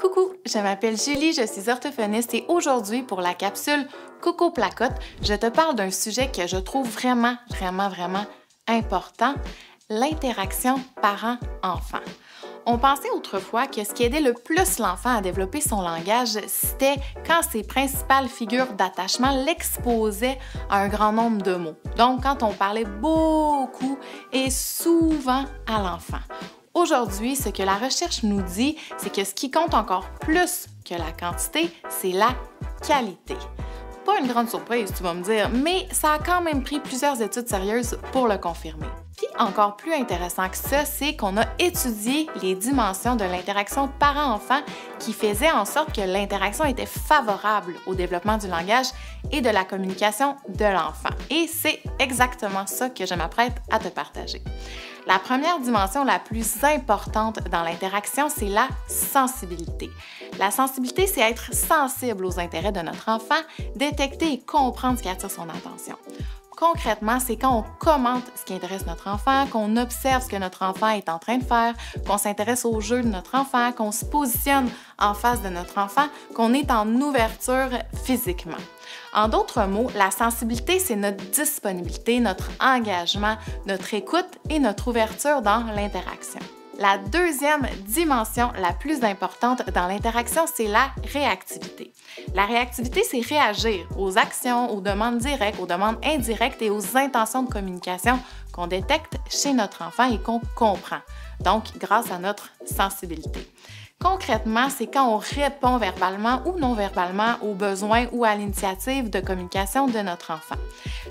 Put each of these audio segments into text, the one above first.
Coucou, je m'appelle Julie, je suis orthophoniste et aujourd'hui, pour la capsule Coco Placotte, je te parle d'un sujet que je trouve vraiment important, l'interaction parent-enfant. On pensait autrefois que ce qui aidait le plus l'enfant à développer son langage, c'était quand ses principales figures d'attachement l'exposaient à un grand nombre de mots. Donc, quand on parlait beaucoup et souvent à l'enfant. Aujourd'hui, ce que la recherche nous dit, c'est que ce qui compte encore plus que la quantité, c'est la qualité. Pas une grande surprise, tu vas me dire, mais ça a quand même pris plusieurs études sérieuses pour le confirmer. Puis encore plus intéressant que ça, c'est qu'on a étudié les dimensions de l'interaction parent-enfant qui faisaient en sorte que l'interaction était favorable au développement du langage et de la communication de l'enfant. Et c'est exactement ça que je m'apprête à te partager. La première dimension la plus importante dans l'interaction, c'est la sensibilité. La sensibilité, c'est être sensible aux intérêts de notre enfant, détecter et comprendre ce qui attire son attention. Concrètement, c'est quand on commente ce qui intéresse notre enfant, qu'on observe ce que notre enfant est en train de faire, qu'on s'intéresse au jeu de notre enfant, qu'on se positionne en face de notre enfant, qu'on est en ouverture physiquement. En d'autres mots, la sensibilité, c'est notre disponibilité, notre engagement, notre écoute et notre ouverture dans l'interaction. La deuxième dimension la plus importante dans l'interaction, c'est la réactivité. La réactivité, c'est réagir aux actions, aux demandes directes, aux demandes indirectes et aux intentions de communication qu'on détecte chez notre enfant et qu'on comprend, donc grâce à notre sensibilité. Concrètement, c'est quand on répond verbalement ou non verbalement aux besoins ou à l'initiative de communication de notre enfant.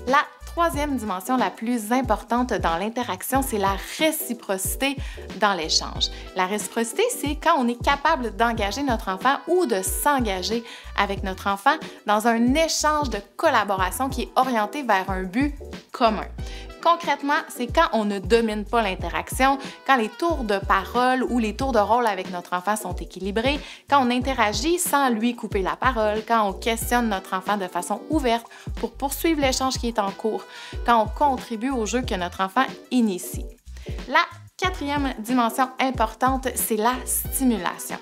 La troisième dimension la plus importante dans l'interaction, c'est la réciprocité dans l'échange. La réciprocité, c'est quand on est capable d'engager notre enfant ou de s'engager avec notre enfant dans un échange de collaboration qui est orienté vers un but commun. Concrètement, c'est quand on ne domine pas l'interaction, quand les tours de parole ou les tours de rôle avec notre enfant sont équilibrés, quand on interagit sans lui couper la parole, quand on questionne notre enfant de façon ouverte pour poursuivre l'échange qui est en cours, quand on contribue au jeu que notre enfant initie. La quatrième dimension importante, c'est la stimulation.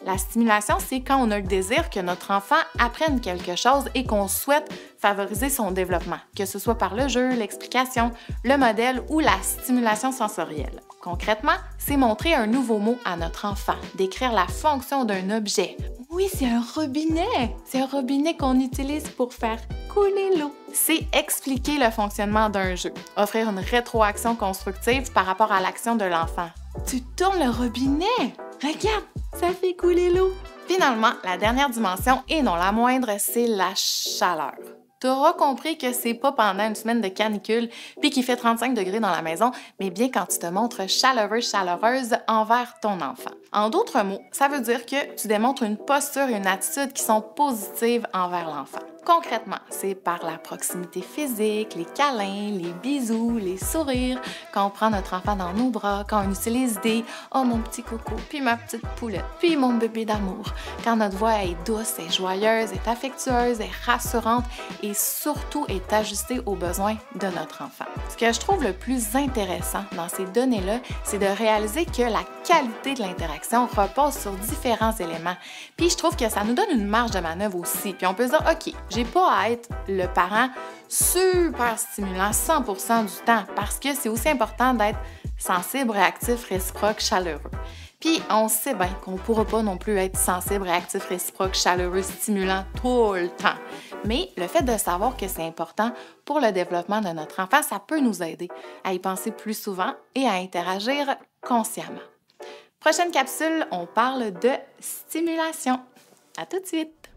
La stimulation, c'est quand on a le désir que notre enfant apprenne quelque chose et qu'on souhaite favoriser son développement, que ce soit par le jeu, l'explication, le modèle ou la stimulation sensorielle. Concrètement, c'est montrer un nouveau mot à notre enfant, décrire la fonction d'un objet. Oui, c'est un robinet! C'est un robinet qu'on utilise pour faire couler l'eau. C'est expliquer le fonctionnement d'un jeu, offrir une rétroaction constructive par rapport à l'action de l'enfant. Tu tournes le robinet! Regarde, ça fait couler l'eau! Finalement, la dernière dimension, et non la moindre, c'est la chaleur. Tu auras compris que c'est pas pendant une semaine de canicule puis qu'il fait 35 degrés dans la maison, mais bien quand tu te montres chaleureuse envers ton enfant. En d'autres mots, ça veut dire que tu démontres une posture et une attitude qui sont positives envers l'enfant. Concrètement, c'est par la proximité physique, les câlins, les bisous, les sourires, quand on prend notre enfant dans nos bras, quand on utilise des « Oh mon petit coco », puis ma petite poulette, puis mon bébé d'amour, quand notre voix est douce, est joyeuse, est affectueuse, est rassurante et surtout est ajustée aux besoins de notre enfant. Ce que je trouve le plus intéressant dans ces données-là, c'est de réaliser que la qualité de l'interaction repose sur différents éléments. Puis je trouve que ça nous donne une marge de manœuvre aussi. Puis on peut se dire « OK, j'ai pas à être le parent super stimulant 100% du temps parce que c'est aussi important d'être sensible, réactif, réciproque, chaleureux. » Puis on sait bien qu'on ne pourra pas non plus être sensible, réactif, réciproque, chaleureux, stimulant tout le temps. Mais le fait de savoir que c'est important pour le développement de notre enfant, ça peut nous aider à y penser plus souvent et à interagir consciemment. Prochaine capsule, on parle de stimulation. À tout de suite!